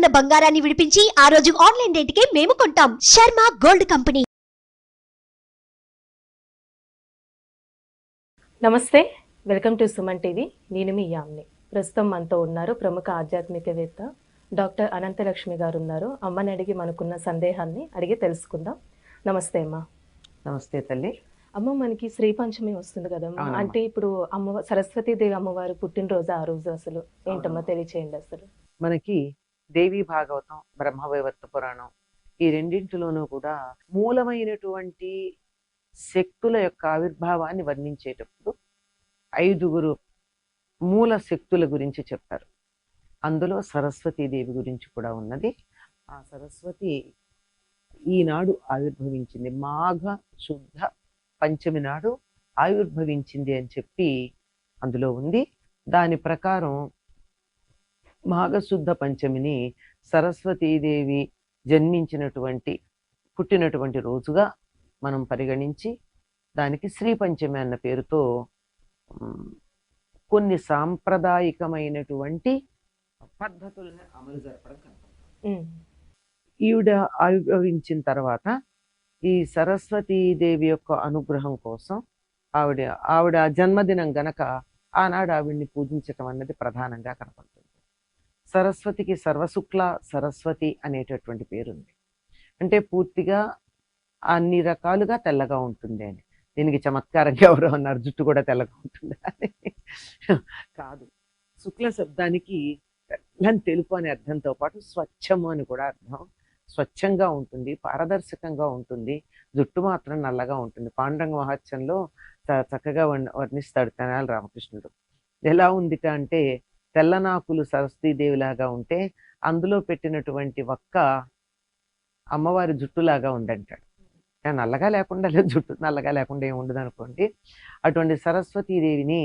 ఉన్న బంగారాన్ని విడిపించి ఆ రోజు ఆన్లైన్ రేటుకే మేము కొంటాం. Sharma gold company. నమస్తే, వెల్కమ్ టు సుమన్ టీవీ. నేను మీ యామ్ని. ప్రస్తుతం మనతో ఉన్నారు ప్రముఖ ఆధ్యాత్మికవేత్త డాక్టర్ అనంతలక్ష్మి గారు ఉన్నారు. అమ్మని అడిగి మనకున్న సందేహాన్ని అడిగి తెలుసుకుందాం. నమస్తే అమ్మ. నమస్తే తల్లి. అమ్మ, మనకి శ్రీ పంచమి వస్తుంది కదమ్మా. అంటే ఇప్పుడు సరస్వతీదేవి అమ్మవారు పుట్టినరోజు ఆ రోజు అసలు ఏంటమ్మా తెలియచేయండి. అసలు మనకి దేవి భాగవతం, బ్రహ్మవైవర్త పురాణం ఈ రెండింటిలోనూ కూడా మూలమైనటువంటి శక్తుల యొక్క ఆవిర్భావాన్ని వర్ణించేటప్పుడు 5 మూల శక్తుల గురించి చెప్తారు. అందులో సరస్వతీదేవి గురించి కూడా ఉన్నది. ఆ సరస్వతి ఈనాడు ఆవిర్భవించింది, మాఘ శుద్ధ పంచమి నాడు ఆవిర్భవించింది అని చెప్పి అందులో ఉంది. దాని ప్రకారం మాఘశుద్ధ పంచమిని సరస్వతీదేవి పుట్టినటువంటి రోజుగా మనం పరిగణించి దానికి శ్రీ పంచమి అన్న పేరుతో కొన్ని సాంప్రదాయకమైనటువంటి పద్ధతులను అమలు జరపడం కనపడుతుంది. ఈవిడ ఆవిర్భవించిన తర్వాత ఈ సరస్వతీదేవి యొక్క అనుగ్రహం కోసం ఆవిడ జన్మదినం గనక ఆనాడు ఆవిడ్ని పూజించటం అన్నది ప్రధానంగా కనపడుతుంది. సరస్వతికి సర్వశుక్ల సరస్వతి అనేటటువంటి పేరుంది. అంటే పూర్తిగా అన్ని రకాలుగా తెల్లగా ఉంటుంది అని. దీనికి చమత్కారంగా ఎవరో అన్నారు, జుట్టు కూడా తెల్లగా ఉంటుంది అని. కాదు, శుక్ల శబ్దానికి తెల్లని తెలుపు అనే అర్థంతో పాటు స్వచ్ఛము అని కూడా అర్థం. స్వచ్ఛంగా ఉంటుంది, పారదర్శకంగా ఉంటుంది, జుట్టు మాత్రం నల్లగా ఉంటుంది. పాండురంగ మహత్యంలో చక్కగా వర్ణిస్తాడు తెనాలి రామకృష్ణుడు. ఎలా ఉందిట అంటే, తెల్లనాకులు సరస్వతీదేవిలాగా ఉంటే అందులో పెట్టినటువంటి ఒక్క అమ్మవారి జుట్టులాగా ఉందంటాడు. నల్లగా లేకుండా లేదు, జుట్టు నల్లగా లేకుండా ఏమి ఉండదు అనుకోండి. అటువంటి సరస్వతీదేవిని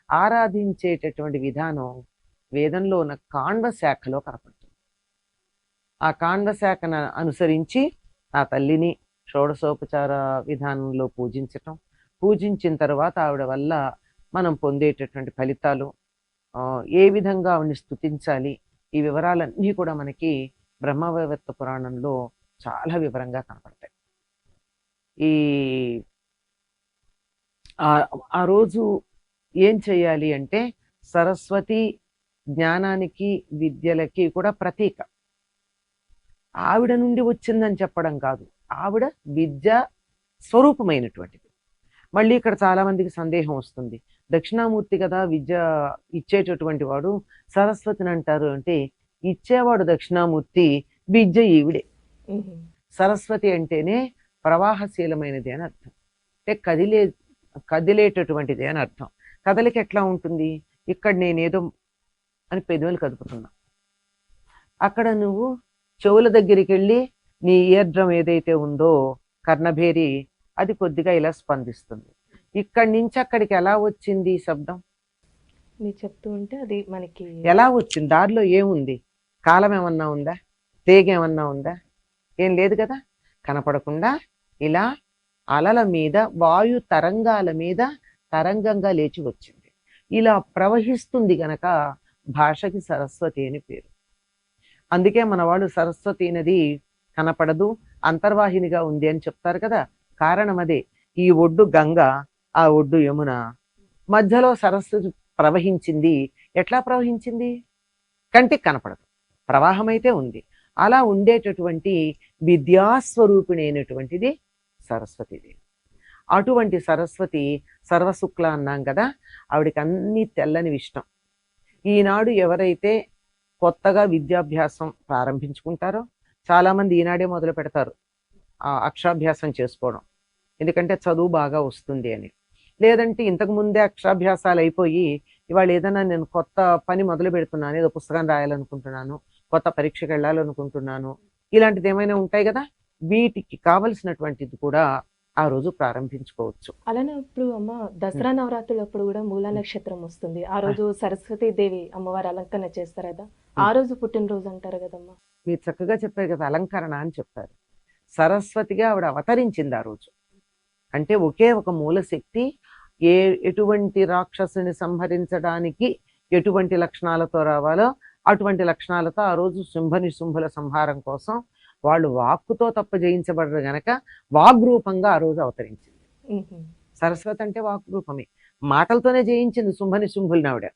ఆరాధించేటటువంటి విధానం వేదంలో ఉన్న కాండ శాఖలో కనపడుతుంది. ఆ కాండ శాఖను అనుసరించి ఆ తల్లిని షోడశోపచార విధానంలో పూజించిన తర్వాత ఆవిడ వల్ల మనం పొందేటటువంటి ఫలితాలు, ఏ విధంగా ఆవిడని స్తుతించాలి, ఈ వివరాలన్నీ కూడా మనకి బ్రహ్మవైవర్త పురాణంలో చాలా వివరంగా కనపడతాయి. ఆ రోజు ఏం చేయాలి అంటే, సరస్వతి జ్ఞానానికి విద్యలకి కూడా ప్రతీక. ఆవిడ నుండి వచ్చిందని చెప్పడం కాదు, ఆవిడ విద్య స్వరూపమైనటువంటిది. మళ్ళీ ఇక్కడ చాలా మందికి సందేహం వస్తుంది, దక్షిణామూర్తి కదా విద్య ఇచ్చేటటువంటి వాడు, సరస్వతిని అంటారు అంటే ఇచ్చేవాడు దక్షిణామూర్తి, విద్య ఈవిడే. సరస్వతి అంటేనే ప్రవాహశీలమైనది అని అర్థం, అంటే కదిలేటటువంటిది అని అర్థం. కదలిక ఎట్లా ఉంటుంది? ఇక్కడ నేనేదో అని పెదవులు కదుపుతున్నా, అక్కడ నువ్వు చెవుల దగ్గరికి వెళ్ళి నీ ఇయర్ డ్రమ్ ఏదైతే ఉందో కర్ణభేరి, అది కొద్దిగా ఇలా స్పందిస్తుంది. ఇక్కడి నుంచి అక్కడికి ఎలా వచ్చింది ఈ శబ్దం? మీరు చెప్తూ ఉంటే అది మనకి ఎలా వచ్చింది? దారిలో ఏముంది? కాలం ఏమన్నా ఉందా? తేగ ఏమన్నా ఉందా? ఏం లేదు కదా. కనపడకుండా ఇలా అలల మీద, వాయు తరంగాల మీద తరంగంగా లేచి వచ్చింది. ఇలా ప్రవహిస్తుంది గనక భాషకి సరస్వతి అని పేరు. అందుకే మన వాళ్ళు సరస్వతి నది కనపడదు, అంతర్వాహినిగా ఉంది అని చెప్తారు కదా. కారణం అదే. ఈ ఒడ్డు గంగ, ఆ ఒడ్డు యమున, మధ్యలో సరస్వతి ప్రవహించింది. ఎట్లా ప్రవహించింది? కంటికి కనపడదు, ప్రవాహం అయితే ఉంది. అలా ఉండేటటువంటి విద్యాస్వరూపిణి అయినటువంటిది సరస్వతీదేవి. అటువంటి సరస్వతి సర్వశుక్ల అన్నాం కదా, ఆవిడికి అన్ని తెల్లని ఇష్టం. ఈనాడు ఎవరైతే కొత్తగా విద్యాభ్యాసం ప్రారంభించుకుంటారో, చాలామంది ఈనాడే మొదలు పెడతారు అక్షరాభ్యాసం చేసుకోవడం, ఎందుకంటే చదువు బాగా వస్తుంది అని. లేదంటే ఇంతకు ముందే అక్షరాభ్యాసాలు అయిపోయి ఇవాళ ఏదైనా నేను కొత్త పని మొదలు పెడుతున్నాను, ఏదో పుస్తకం రాయాలనుకుంటున్నాను, కొత్త పరీక్షకు వెళ్ళాలనుకుంటున్నాను, ఇలాంటిది ఏమైనా ఉంటాయి కదా, వీటికి కావలసినటువంటిది కూడా ఆ రోజు ప్రారంభించుకోవచ్చు. అలానే ఇప్పుడు అమ్మ దసరా నవరాత్రులప్పుడు కూడా మూలా నక్షత్రం వస్తుంది. ఆ రోజు సరస్వతీదేవి అమ్మవారి అలంకరణ చేస్తారు కదా, ఆ రోజు పుట్టినరోజు అంటారు కదమ్మా. మీరు చక్కగా చెప్పారు కదా, అలంకరణ అని చెప్పారు. సరస్వతిగా ఆవిడ అవతరించింది ఆ రోజు. అంటే ఒకే ఒక మూలశక్తి ఎటువంటి రాక్షసుని సంహరించడానికి ఎటువంటి లక్షణాలతో రావాలో అటువంటి లక్షణాలతో ఆ రోజు శుంభుల సంహారం కోసం వాళ్ళు వాక్కుతో తప్ప జయించబడరు గనక వాగ్రూపంగా ఆ రోజు అవతరించింది. సరస్వతి అంటే వాగ్రూపమే, మాటలతోనే జయించింది శుంభుల్ని ఆవిడ.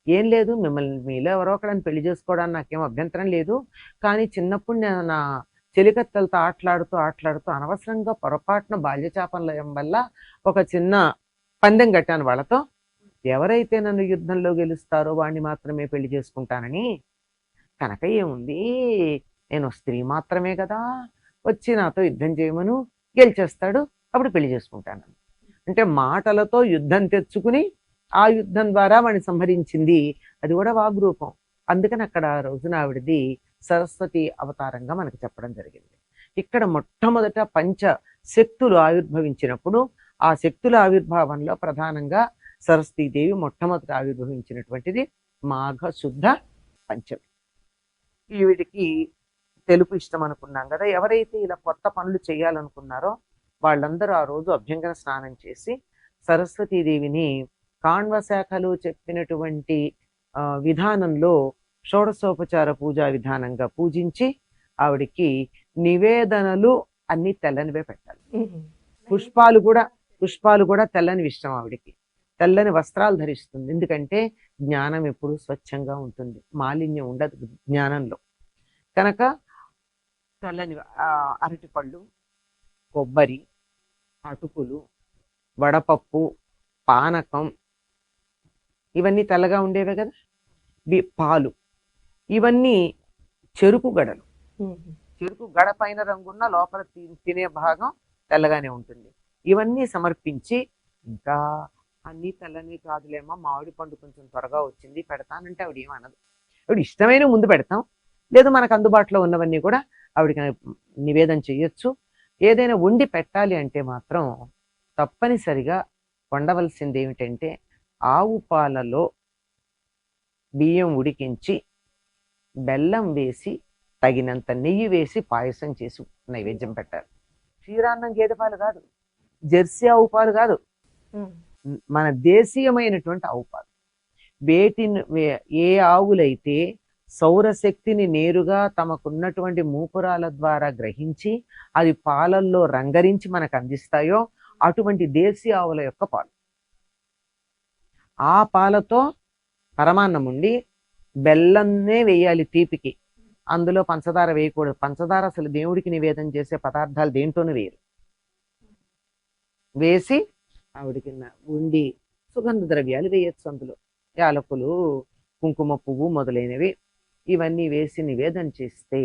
ఏం లేదు, మిమ్మల్ని మీలో ఎవరో ఒకళ్ళని పెళ్లి చేసుకోవడానికి నాకేం అభ్యంతరం లేదు, కానీ చిన్నప్పుడు నేను నా చెలికత్తెలతో ఆటలాడుతూ అనవసరంగా పొరపాటున బాల్యచాపంలయం వల్ల ఒక చిన్న పందెం కట్టాను వాళ్ళతో. ఎవరైతే నన్ను యుద్ధంలో గెలుస్తారో వాడిని మాత్రమే పెళ్లి చేసుకుంటానని. కనుక ఏముంది, నేను స్త్రీ మాత్రమే కదా, వచ్చి నాతో యుద్ధం చేయమను, గెలిచేస్తాడు, అప్పుడు పెళ్లి చేసుకుంటాను. అంటే మాటలతో యుద్ధం తెచ్చుకుని ఆ యుద్ధం ద్వారా వాడిని సంహరించింది. అది కూడా వాగ్రూపం. అందుకని అక్కడ ఆ రోజున ఆవిడది సరస్వతి అవతారంగా మనకు చెప్పడం జరిగింది. ఇక్కడ మొట్టమొదట పంచ శక్తులు ఆవిర్భవించినప్పుడు ఆ శక్తుల ఆవిర్భావంలో ప్రధానంగా సరస్వతీదేవి మొట్టమొదట ఆవిర్భవించినటువంటిది మాఘ శుద్ధ పంచమి. ఈవిడికి తెలుపు ఇష్టం అనుకున్నాం కదా. ఎవరైతే ఇలా కొత్త పనులు చేయాలనుకున్నారో వాళ్ళందరూ ఆ రోజు అభ్యంగన స్నానం చేసి సరస్వతీదేవిని కాణ్వ శాఖలు చెప్పినటువంటి విధానంలో షోడశోపచార పూజా విధానంగా పూజించి ఆవిడికి నివేదనలు అన్ని తెల్లనివే పెట్టాలి. పుష్పాలు కూడా తెల్లని ఇష్టం ఆవిడికి. తెల్లని వస్త్రాలు ధరిస్తుంది, ఎందుకంటే జ్ఞానం ఎప్పుడు స్వచ్ఛంగా ఉంటుంది, మాలిన్యం ఉండదు జ్ఞానంలో. కనుక తెల్లని అరటిపళ్ళు, కొబ్బరి, అటుకులు, వడపప్పు, పానకం, ఇవన్నీ తెల్లగా ఉండేవే కదా. పాలు, ఇవన్నీ చెరుకు గడలు. చెరుకు గడ పైన రంగున్న లోపల తినే భాగం తెల్లగానే ఉంటుంది. ఇవన్నీ సమర్పించి, ఇంకా అన్ని తెల్లని కాదులేమో, మామిడి పండు కొంచెం త్వరగా వచ్చింది పెడతానంటే ఆవిడ ఏమనదు. ఆవిడ ఇష్టమైన ముందు పెడతాం, లేదు మనకు అందుబాటులో ఉన్నవన్నీ కూడా ఆవిడకి నివేదన చేయొచ్చు. ఏదైనా వండి పెట్టాలి అంటే మాత్రం తప్పనిసరిగా వండవలసింది ఏమిటంటే ఆవు పాలలో బియ్యం ఉడికించి బెల్లం వేసి తగినంత నెయ్యి వేసి పాయసం చేసి నైవేద్యం పెట్టాలి. క్షీరాన్నం గేదె పాలు కాదు, జెర్సీ ఆవు పాలు కాదు, మన దేశీయమైనటువంటి ఆవు పాలు. ఏ ఆవులైతే సౌరశక్తిని నేరుగా తమకున్నటువంటి మూపురాల ద్వారా గ్రహించి అది పాలల్లో రంగరించి మనకు అందిస్తాయో అటువంటి దేశీ ఆవుల యొక్క పాలు. ఆ పాలతో పరమాన్నం ఉండి బెల్లంనే వేయాలి తీపికి, అందులో పంచదార వేయకూడదు. పంచదార అసలు దేవుడికి నివేదన చేసే పదార్థాలు దేంట్లోనూ వేయరు. వేసి ఆవిడికి ఉండి సుగంధ ద్రవ్యాలు వేయచ్చు, అందులో యాలకులు, కుంకుమ పువ్వు మొదలైనవి ఇవన్నీ వేసి నివేదన చేస్తే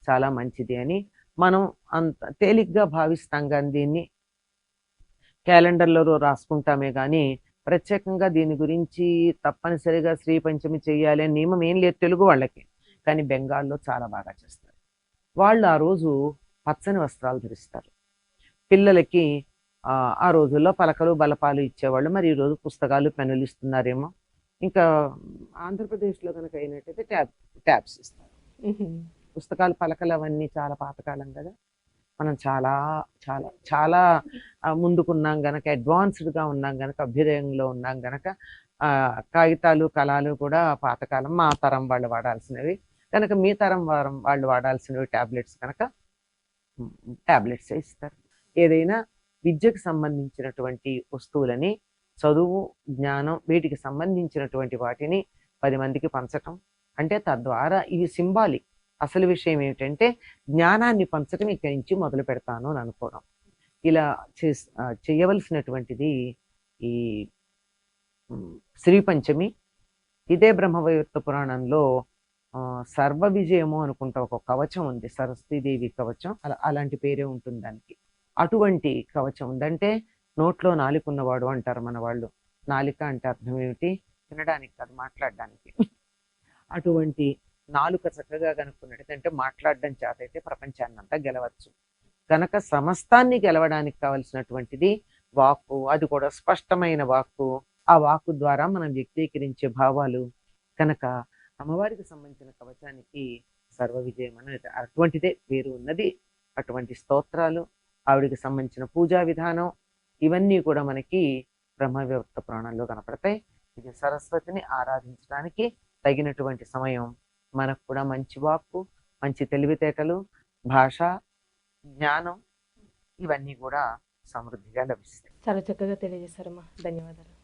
చాలా మంచిది అని మనం అంత తేలిగ్గా భావిస్తాం. కానీ దీన్ని క్యాలెండర్లో రాసుకుంటామే కానీ ప్రత్యేకంగా దీని గురించి తప్పనిసరిగా శ్రీ పంచమి చేయాలి అని నియమం ఏం లేదు తెలుగు వాళ్ళకి. కానీ బెంగాల్లో చాలా బాగా చేస్తారు. వాళ్ళు ఆ రోజు పచ్చని వస్త్రాలు ధరిస్తారు. పిల్లలకి ఆ రోజుల్లో పలకలు బలపాలు ఇచ్చేవాళ్ళు, మరి ఈరోజు పుస్తకాలు పెన్నులు ఇస్తున్నారేమో. ఇంకా ఆంధ్రప్రదేశ్లో కనుక అయినట్టయితే ట్యాబ్స్ ఇస్తారు. పుస్తకాలు పలకలు అవన్నీ చాలా పాతకాలం కదా, మనం చాలా చాలా చాలా ముందుకున్నాం గనక, అడ్వాన్స్డ్గా ఉన్నాం గనక, అభ్యుదయంలో ఉన్నాం గనక కాగితాలు కళాలు కూడా పాతకాలం మా తరం వాళ్ళు వాడాల్సినవి కనుక, మీ తరం వాళ్ళు వాడాల్సినవి ట్యాబ్లెట్స్ కనుక ట్యాబ్లెట్స్ ఇస్తారు. ఏదైనా విద్యకు సంబంధించినటువంటి వస్తువులని, చదువు జ్ఞానం వీటికి సంబంధించినటువంటి వాటిని 10 మందికి పంచటం అంటే తద్వారా ఇది సింబాలిక్. అసలు విషయం ఏమిటంటే జ్ఞానాన్ని పంచటం ఇక్కడి నుంచి మొదలు పెడతాను అని అనుకోవడం. ఇలా చేయవలసినటువంటిది ఈ శ్రీ పంచమి. ఇదే బ్రహ్మవైవర్త పురాణంలో సర్వ విజయము అనుకుంటా ఒక కవచం ఉంది, సరస్వతీదేవి కవచం, అలాంటి పేరే ఉంటుంది దానికి. అటువంటి కవచం ఉందంటే నోట్లో నాలుక ఉన్నవాడు అంటారు మన వాళ్ళు. నాలిక అంటే అర్థం ఏమిటి? తినడానికి కాదు, మాట్లాడడానికి. అటువంటి నాలుక చక్కగా కనుక్కున్నట్టు అంటే మాట్లాడడం చేత అయితే ప్రపంచాన్ని అంతా గెలవచ్చు. కనుక సమస్తాన్ని గెలవడానికి కావలసినటువంటిది వాక్కు, అది కూడా స్పష్టమైన వాక్కు. ఆ వాక్కు ద్వారా మనం వ్యక్తీకరించే భావాలు. కనుక అమ్మవారికి సంబంధించిన కవచానికి సర్వ విజయం అనేది అటువంటిదే పేరు ఉన్నది. అటువంటి స్తోత్రాలు, ఆవిడికి సంబంధించిన పూజా విధానం ఇవన్నీ కూడా మనకి బ్రహ్మవైవర్త పురాణంలో కనపడతాయి. ఇది సరస్వతిని ఆరాధించడానికి తగినటువంటి సమయం మనకు కూడా మంచి వాక్కు, మంచి తెలివితేటలు, భాష, జ్ఞానం ఇవన్నీ కూడా సమృద్ధిగా లభిస్తాయి. చాలా చక్కగా తెలియజేశారమ్మా. ధన్యవాదాలు.